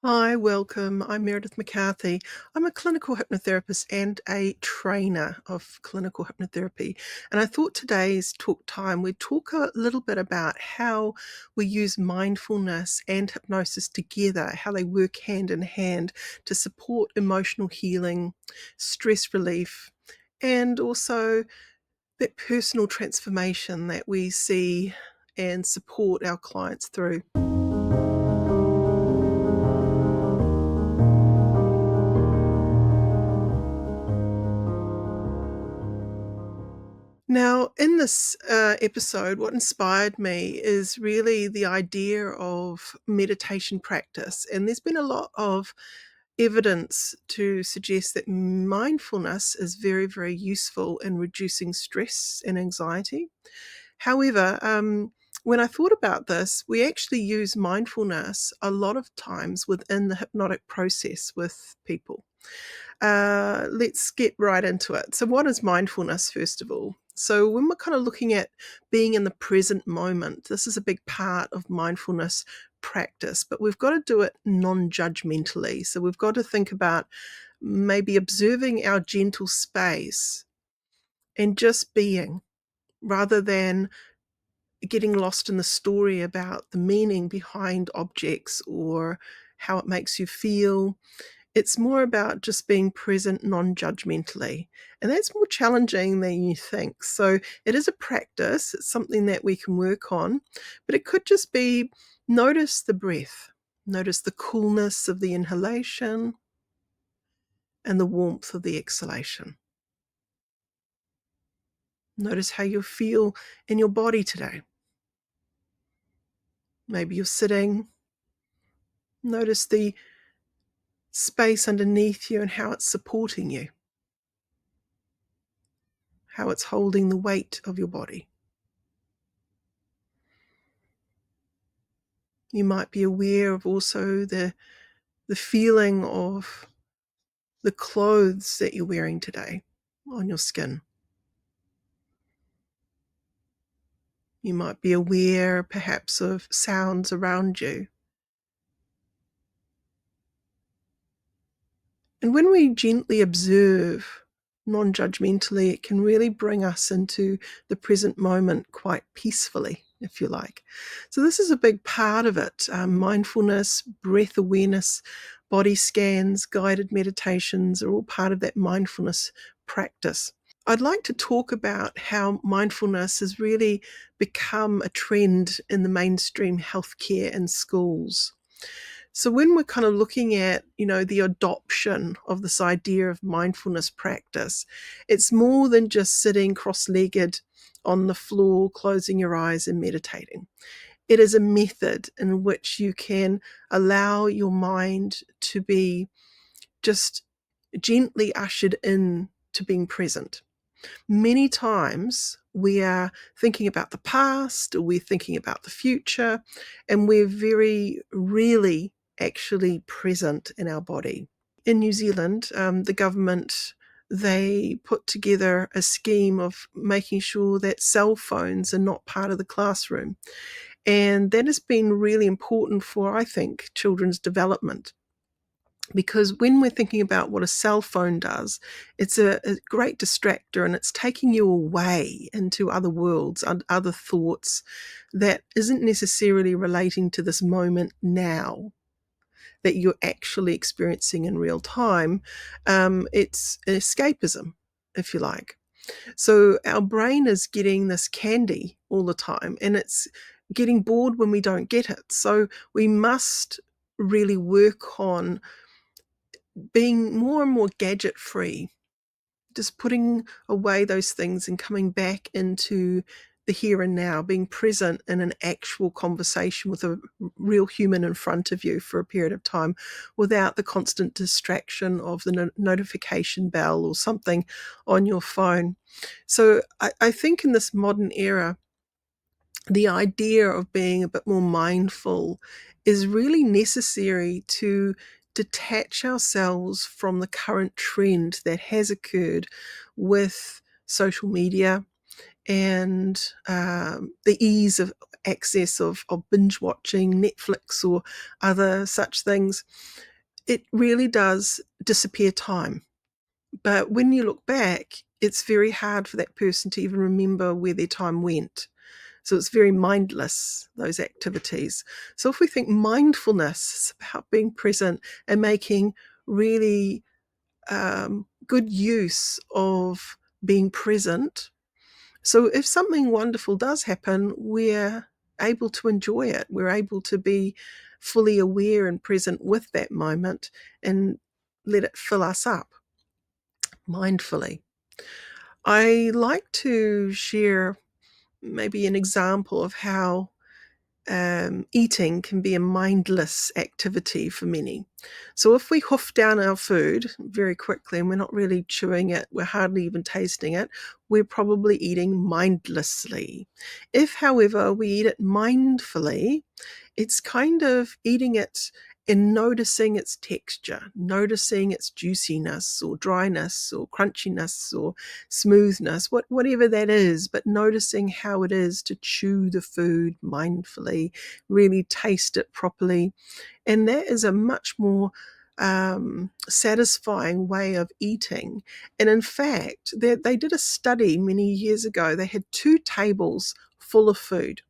Hi, welcome. I'm Meredith McCarthy. I'm a clinical hypnotherapist and a trainer of clinical hypnotherapy. And I thought today's talk time, we'd talk a little bit about how we use mindfulness and hypnosis together, how they work hand in hand to support emotional healing, stress relief, and also that personal transformation that we see and support our clients through. Now, in this episode, what inspired me is really the idea of meditation practice. And there's been a lot of evidence to suggest that mindfulness is very, very useful in reducing stress and anxiety. However, when I thought about this, we actually use mindfulness a lot of times within the hypnotic process with people. Let's get right into it. So, what is mindfulness, first of all? So, when we're kind of looking at being in the present moment, this is a big part of mindfulness practice, but we've got to do it non judgmentally. So, we've got to think about maybe observing our gentle space and just being rather than getting lost in the story about the meaning behind objects or how it makes you feel. It's more about just being present non-judgmentally, and that's more challenging than you think. So it is a practice, it's something that we can work on, but it could just be notice the breath, notice the coolness of the inhalation and the warmth of the exhalation. Notice how you feel in your body today. Maybe you're sitting. Notice the space underneath you and how it's supporting you, how it's holding the weight of your body. You might be aware of also the feeling of the clothes that you're wearing today on your skin. You might be aware perhaps of sounds around you. And when we gently observe non-judgmentally, it can really bring us into the present moment quite peacefully, if you like. So this is a big part of it. Mindfulness, breath awareness, body scans, guided meditations are all part of that mindfulness practice. I'd like to talk about how mindfulness has really become a trend in the mainstream healthcare and schools. So when we're kind of looking at, the adoption of this idea of mindfulness practice, it's more than just sitting cross-legged on the floor, closing your eyes and meditating. It is a method in which you can allow your mind to be just gently ushered in to being present. Many times we are thinking about the past or we're thinking about the future, and we're very rarely actually present in our body. In New Zealand, the government, they put together a scheme of making sure that cell phones are not part of the classroom. And that has been really important for, I think, children's development. Because when we're thinking about what a cell phone does, it's a great distractor, and it's taking you away into other worlds and other thoughts that isn't necessarily relating to this moment now that you're actually experiencing in real time. It's an escapism, if you like. So our brain is getting this candy all the time, and it's getting bored when we don't get it. So we must really work on being more and more gadget free, just putting away those things and coming back into the here and now, being present in an actual conversation with a real human in front of you for a period of time without the constant distraction of the notification bell or something on your phone. So I think in this modern era, the idea of being a bit more mindful is really necessary to detach ourselves from the current trend that has occurred with social media and the ease of access of binge watching Netflix or other such things, it really does disappear time. But when you look back, it's very hard for that person to even remember where their time went. So it's very mindless, those activities. So if we think mindfulness is about being present and making really good use of being present. So if something wonderful does happen, we're able to enjoy it. We're able to be fully aware and present with that moment and let it fill us up mindfully. I like to share maybe an example of how eating can be a mindless activity for many. So if we hoof down our food very quickly and we're not really chewing it, we're hardly even tasting it, we're probably eating mindlessly. If, however, we eat it mindfully, it's kind of eating it and noticing its texture, noticing its juiciness or dryness or crunchiness or smoothness, whatever that is, but noticing how it is to chew the food mindfully, really taste it properly. And that is a much more satisfying way of eating. And in fact, they did a study many years ago. They had 2 tables full of food.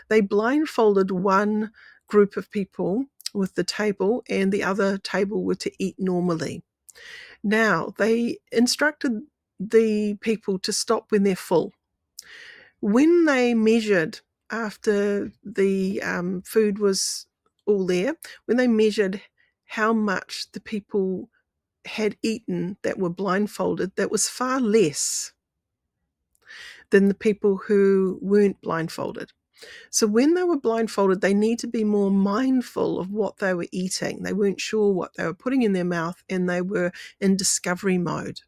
They blindfolded one group of people with the table, and the other table were to eat normally. Now, they instructed the people to stop when they're full. When they measured after the food was all there, when they measured how much the people had eaten that were blindfolded, that was far less than the people who weren't blindfolded. So when they were blindfolded, they need to be more mindful of what they were eating. They weren't sure what they were putting in their mouth, and they were in discovery mode.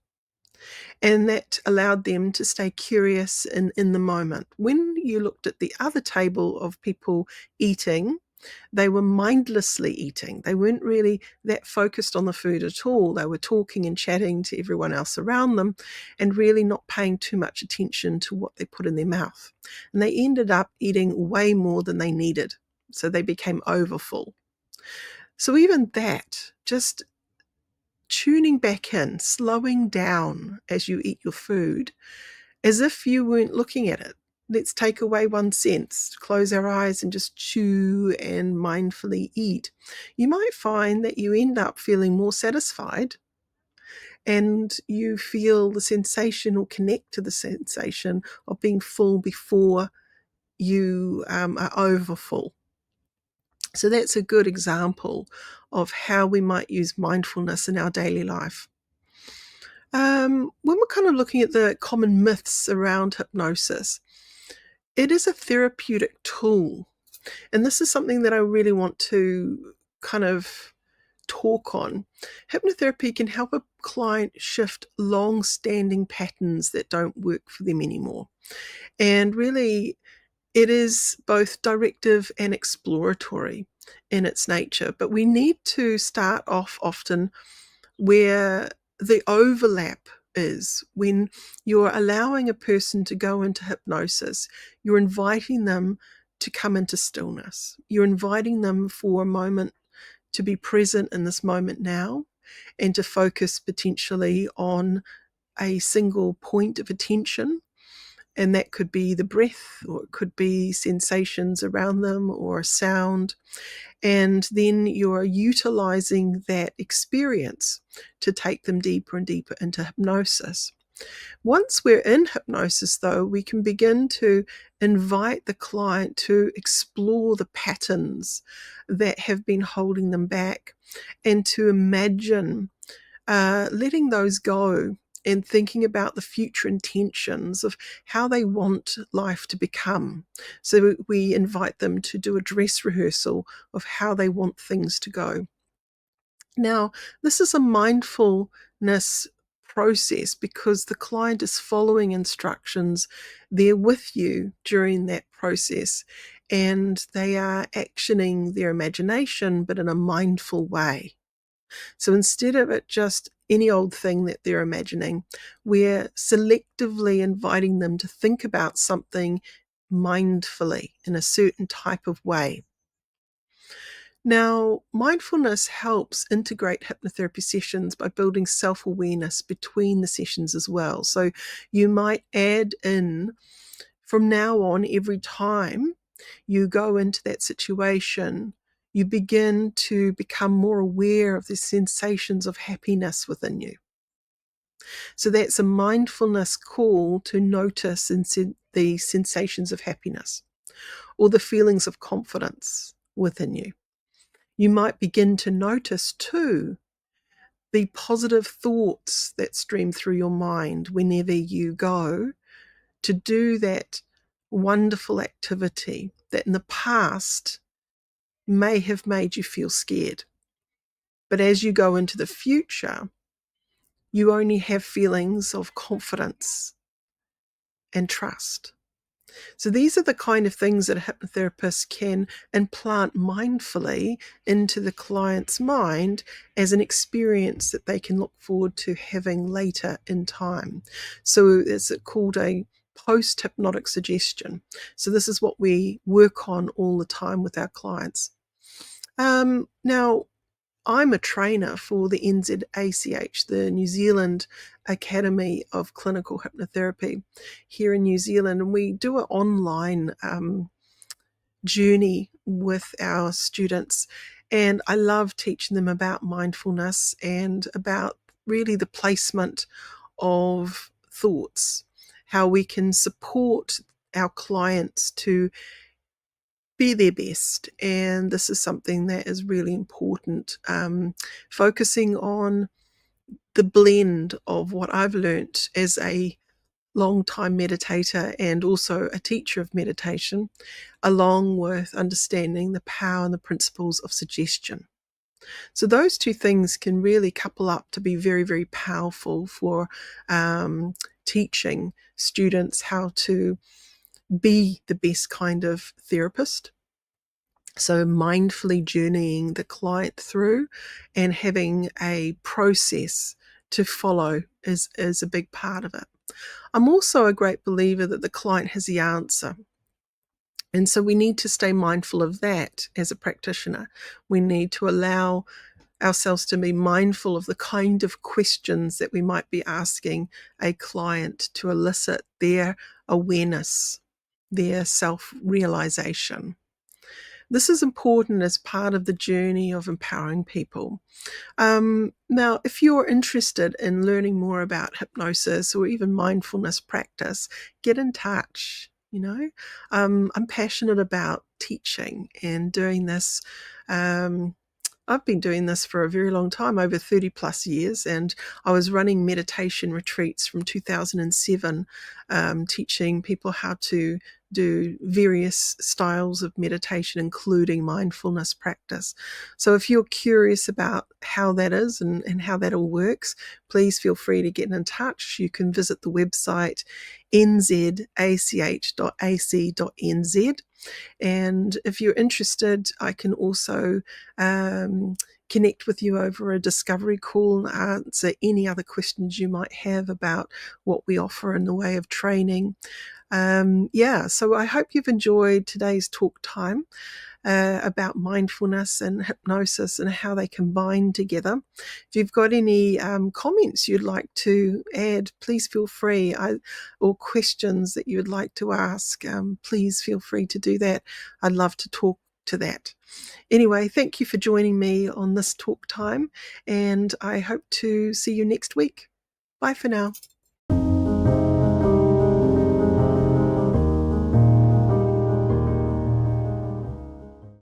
And that allowed them to stay curious in the moment. When you looked at the other table of people eating, they were mindlessly eating. They weren't really that focused on the food at all. They were talking and chatting to everyone else around them and really not paying too much attention to what they put in their mouth. And they ended up eating way more than they needed. So they became overfull. So even that, just tuning back in, slowing down as you eat your food, as if you weren't looking at it. Let's take away one sense, close our eyes and just chew and mindfully eat. You might find that you end up feeling more satisfied, and you feel the sensation or connect to the sensation of being full before you are overfull. So that's a good example of how we might use mindfulness in our daily life. When we're kind of looking at the common myths around hypnosis, it is a therapeutic tool. And this is something that I really want to kind of talk on. Hypnotherapy can help a client shift long-standing patterns that don't work for them anymore. And really, it is both directive and exploratory in its nature. But we need to start off often where the overlap is. When you're allowing a person to go into hypnosis, you're inviting them to come into stillness. You're inviting them for a moment to be present in this moment now and to focus potentially on a single point of attention. And that could be the breath, or it could be sensations around them, or a sound. And then you're utilizing that experience to take them deeper and deeper into hypnosis. Once we're in hypnosis, though, we can begin to invite the client to explore the patterns that have been holding them back, and to imagine letting those go and thinking about the future intentions of how they want life to become. So we invite them to do a dress rehearsal of how they want things to go. Now, this is a mindfulness process because the client is following instructions. They're with you during that process, and they are actioning their imagination, but in a mindful way. So instead of it just any old thing that they're imagining, we're selectively inviting them to think about something mindfully in a certain type of way. Now, mindfulness helps integrate hypnotherapy sessions by building self-awareness between the sessions as well. So you might add in, from now on, every time you go into that situation, you begin to become more aware of the sensations of happiness within you. So that's a mindfulness call to notice the sensations of happiness or the feelings of confidence within you. You might begin to notice too the positive thoughts that stream through your mind whenever you go to do that wonderful activity that in the past may have made you feel scared. But as you go into the future, you only have feelings of confidence and trust. So these are the kind of things that a hypnotherapist can implant mindfully into the client's mind as an experience that they can look forward to having later in time. So it's called a post-hypnotic suggestion. So this is what we work on all the time with our clients. Now, I'm a trainer for the NZACH, the New Zealand Academy of Clinical Hypnotherapy here in New Zealand, and we do an online journey with our students, and I love teaching them about mindfulness and about really the placement of thoughts, how we can support our clients to be their best. And this is something that is really important, focusing on the blend of what I've learnt as a long-time meditator and also a teacher of meditation, along with understanding the power and the principles of suggestion. So those two things can really couple up to be very, very powerful for teaching students how to be the best kind of therapist. So mindfully journeying the client through and having a process to follow is a big part of it. I'm also a great believer that the client has the answer. And so we need to stay mindful of that as a practitioner. We need to allow ourselves to be mindful of the kind of questions that we might be asking a client to elicit their awareness, their self-realization. This is important as part of the journey of empowering people. Now, if you're interested in learning more about hypnosis or even mindfulness practice, get in touch. I'm passionate about teaching and doing this. I've been doing this for a very long time, over 30 plus years, and I was running meditation retreats from 2007, teaching people how to do various styles of meditation, including mindfulness practice. So if you're curious about how that is and how that all works, please feel free to get in touch. You can visit the website nzach.ac.nz. And if you're interested, I can also connect with you over a discovery call and answer any other questions you might have about what we offer in the way of training. So I hope you've enjoyed today's talk time about mindfulness and hypnosis and how they combine together. If you've got any comments you'd like to add, please feel free, or questions that you'd like to ask, please feel free to do that. I'd love to talk to that. Anyway, thank you for joining me on this talk time, and I hope to see you next week. Bye for now.